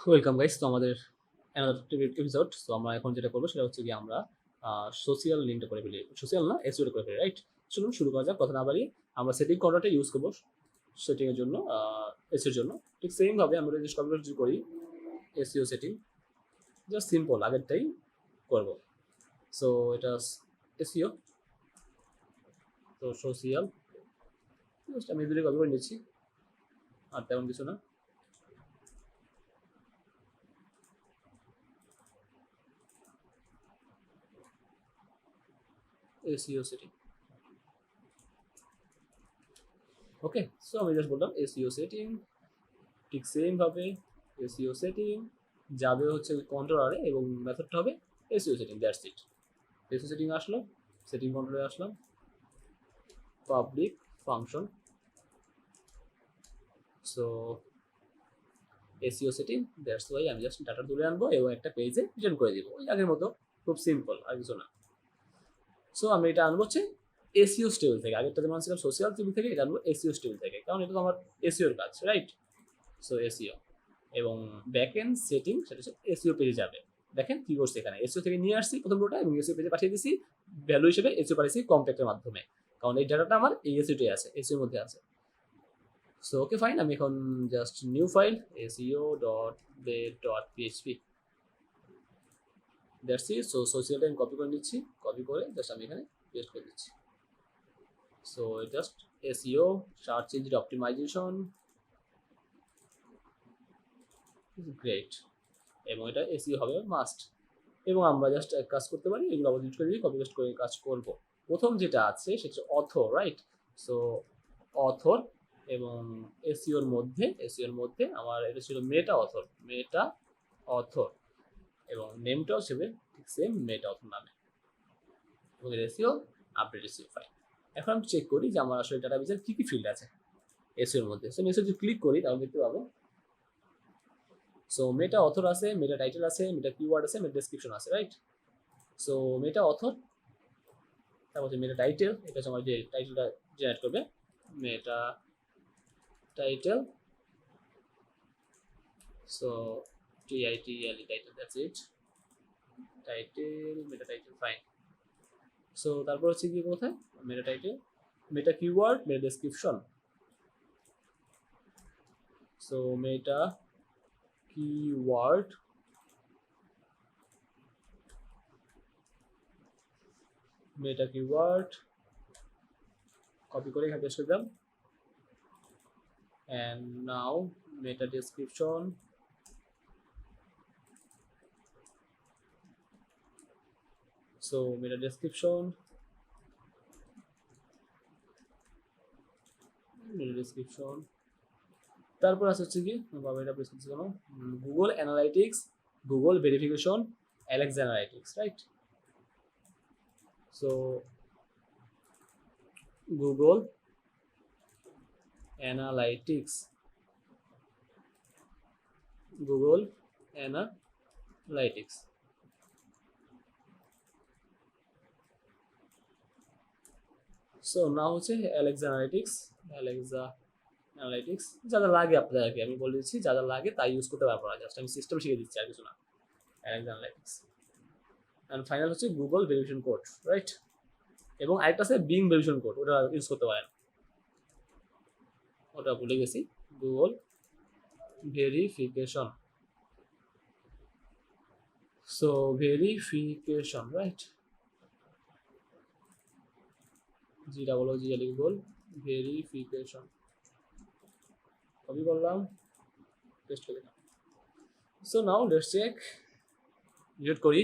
Welcome guys, তো আমাদের another episode. তো আমরা এখন যেটা করবো সেটা হচ্ছে কি আমরা সোশিয়াল লিঙ্কটা করে ফেলি, সোশিয়াল না এসইও করে ফেলি, রাইট? চলুন শুরু করা যাক, কথা না বাড়িয়ে। আমরা সেটিং কন্ট্রোলটা ইউজ করবো সেটিং এর জন্য, এসইওর জন্য। ঠিক সেম ভাবে আমরা যদি কম্পিউটার যদি করি এসইও সেটিং, জাস্ট সিম্পল আগেরটাই করব। সো এটা এসইও, তো সোশিয়াল জাস্ট আমি দূরে কপি করে নিচ্ছি, আর তেমন কিছু না। SEO setting, okay. সো আমি জাস্ট বললাম এসইও সেটিং, ঠিক সেম ভাবে এসইও সেটিং যাবে হচ্ছে কন্ট্রোলারে এবং মেথডটা হবে SEO setting, that's it. SEO setting আসলো, সেটিং কন্ট্রোলে আসলাম, public function. So SEO setting, that's why আমি জাস্ট ডাটা তুলে আনবো এবং একটা পেজে রিটার্ন করে দিব, ওই আগের মতো, খুব সিম্পল, আর কিছু না। সো আমি এটা আনবো হচ্ছে এসইও টেবিল থেকে, আগেরটা যেমন ছিলাম সোশিয়াল টেবিল থেকে, এটা আনবো এসইও টেবিল থেকে, কারণ এটা তো আমার এসইওর কাজ, রাইট? সো এসইও এবং ব্যাক এন্ড সেটিং সেটা হচ্ছে এসইও পেজে যাবে। দেখেন কি করছে, এখানে এসইও থেকে নিয়ে আসছি প্রথম রোটা এবং এসইও পেজে পাঠিয়ে দিছি, ভ্যালু হিসেবে এসইও পাঠিয়েছি কম্প্যাক্টের মাধ্যমে, কারণ এই ডাটাটা আমার এই এসইওতে আছে, এসইওর মধ্যে আছে। সো ওকে ফাইন, আমি এখন just new file SEO dot blade dot PHP, that's it. So সোশিয়ালটা আমি কপি করে নিচ্ছি, কপি করে জাস্ট আমি এখানে পেস্ট করে দিচ্ছি। So just SEO search engine optimization, great, এবং এটা এসইও হবে মাস্ট। এবং আমরা জাস্ট এক কাজ করতে পারি, এগুলো আবার ডিলিট করে দিয়ে কপি পেস্ট করে কাজ করব। প্রথম যেটা আছে সেটা অথর, রাইট? সো অথর এবং এসইওর মধ্যে আমার এটা ছিল মেটা অথর, মেটা অথর, এবং নেমটাও হিসেবে ঠিক সেম মেটা অথর নামে, এবং এসইও আপডেট এসইও ফাইল। এখন আমি চেক করি যে আমার আসলে ডাটাবেজের কী কী ফিল্ড আছে এসইওর মধ্যে। সো এসইও যদি ক্লিক করি তাহলে দেখতে পাবো, সো মেটা অথর আছে, মেটা টাইটেল আছে, মেটা কিওয়ার্ড আছে, মেটা ডেসক্রিপশন আছে, রাইট? সো মেটা অথর, তারপর হচ্ছে মেটা টাইটেল, এটা হচ্ছে আমার যে টাইটেলটা জেনারেট করবে, meta title. So TITL title, that's it, title, meta title, fine. So তারপর হচ্ছে কি কোথায় meta title, meta keyword, meta description. So meta keyword, meta keyword copy করে এখানে পেস্ট করে দিলাম, and now meta description, so meta description, তারপর আছে হচ্ছে কি বাবা এটা প্রেস করছি কেন, Google analytics, Google verification, Alexa analytics, right? So Google analytics, Google analytics, so না হচ্ছে অ্যালেক্সা অ্যানালাইটিক্স, অ্যালেক্সা অ্যানালাইটিক্স, যা যা লাগে আপনাদেরকে আমি বলে দিচ্ছি, যা যা লাগে তাই ইউজ করতে পারবো না, জাস্ট আমি সিস্টেম শিখে দিচ্ছি, আর কিছু না। অ্যালেক্সা অ্যানালাইটিক্স, অ্যান্ড ফাইনাল হচ্ছে গুগল ভেরিফিকেশন কোড, রাইট? এবং আরেকটা আছে বিং ভেরিফিকেশন কোড, ওটা ইউজ করতে পারেন, ওটা ভুলে গেছি, Google verification. So verification, right? GOOGLE Google verification, copy করলাম, পেস্ট করে দিলাম। So now let's check, visit করি,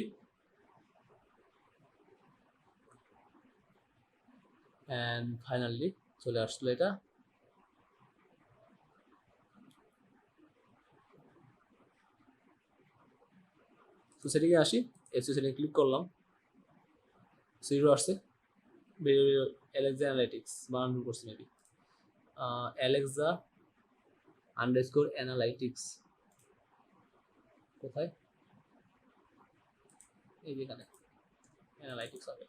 অ্যান্ড ফাইনালি চলে আসলো এটা। তো সেটিংয়ে আসি, এসইও সেটিং ক্লিক করলাম, জিরো আসছে, অ্যালেক্সা অ্যানালাইটিক্স বানান ভুল করছি মেবি, অ্যালেক্সা আন্ডারস্কোর অ্যানালাইটিক্স, কোথায়, এই যেখানে অ্যানালাইটিক্স হবে।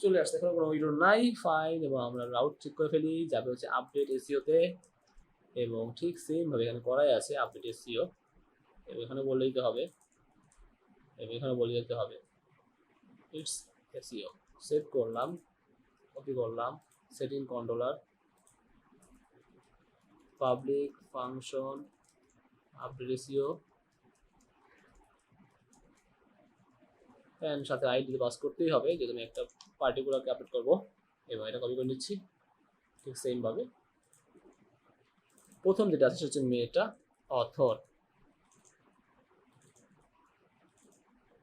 চলে আসছে, এখন কোনো ইরর নাই, ফাইন। এবং আমরা রাউট ঠিক করে ফেলি, যাবে হচ্ছে আপডেট এসইওতে, এবং ঠিক সেম ভাবে এখানে করাই আছে আপডেট এসইও, এবং এখানে বলে দিতে হবে, এবং এখানে বলে দিতে হবে ইটস এসইও। সেভ করলাম, কপি করলাম, setting controller, public function update SEO, and সাথে আইডি পাস করতেই হবে, যেহেতু আমি একটা পার্টিকুলারকে আপডেট করবো। এবং এটা কপি করে নিচ্ছি ঠিক সেম ভাবে। প্রথম যেটা আছে সেটা হচ্ছে মেটা অথর,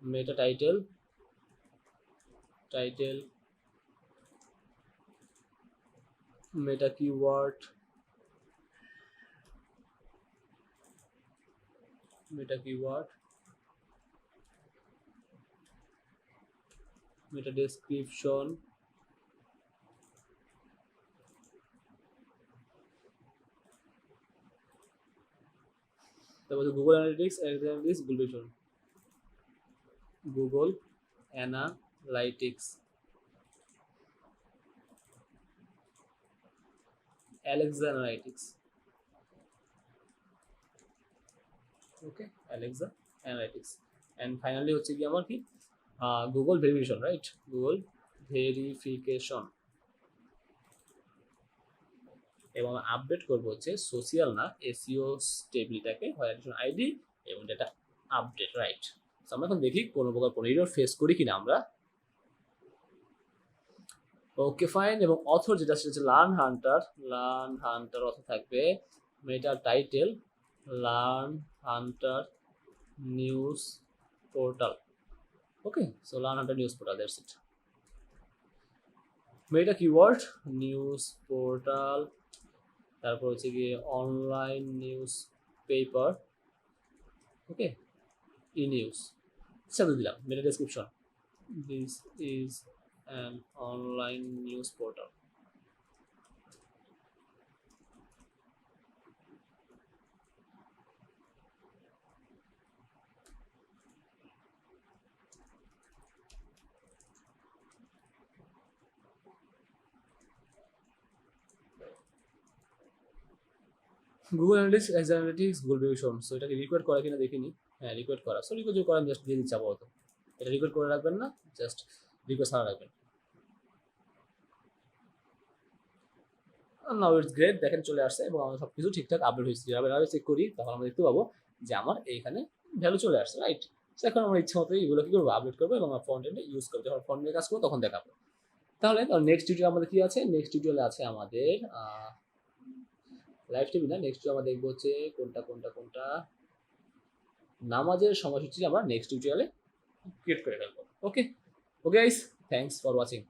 মেটা title, title meta keyword, meta keyword, meta description, তারপর Google analytics, Google analytics, Alexa analytics, okay, Alexa analytics. And finally হচ্ছে কি আমার কি Google verification, right, Google verification. এবং আপডেট করবো হচ্ছে সোশিয়াল না এসইও স্টেবিলিটাকে, ভ্যালিডেশন আইডি এবং ডেটা আপডেট, রাইট। আমরা এখন দেখি কোনো প্রকার কোনো এরর ফেস করি কিনা আমরা। Okay fine. এবং অথর যেটা সেটা হচ্ছে learn hunter, learn hunter author থাকবে meta title learn hunter news portal, okay. So learn hunter news portal, that's it. Meta keyword news portal, তারপর হচ্ছে গিয়ে online news paper, okay, e news, সাথে দিলাম meta description, this is an online news portal. Google analytics Google verification, so এটাকে require করা কিনা দেখিনি। হ্যাঁ, রিকোয়ার করা, সো রিকোয়ার করা আমি জাস্ট দিয়ে দিচ্ছি আপাতত। এটা রিকোয়ার করে রাখবেন না, জাস্ট রিকোয়েস্ট ছাড়া রাখবেন। নাও ইটস গ্রেট, দেখেন চলে আসছে এবং আমার সব কিছু ঠিকঠাক আপডেট হয়েছে। যেভাবে চেক করি তখন আমরা দেখতে পাবো যে আমার এইখানে ভ্যালু চলে আসছে, রাইট। এখন আমরা ইচ্ছা মতো এগুলো কি করবো, আপডেট করবো এবং ফ্রন্ট এন্ডে ইউজ করবো। যখন ফ্রন্ট এন্ডে কাজ করবো তখন দেখাবো। তাহলে নেক্সট টিউটোরিয়াল আমাদের কি আছে, নেক্সট টিউটোরিয়ালে আছে আমাদের লাইভ টিভি না, নেক্সট আমরা দেখবো হচ্ছে কোনটা কোনটা কোনটা নামাজের সময়সূচি আমরা নেক্সট টিউটোরিয়ালে ক্রিয়েট করে ফেলবো। Okay, okay guys, thanks for watching.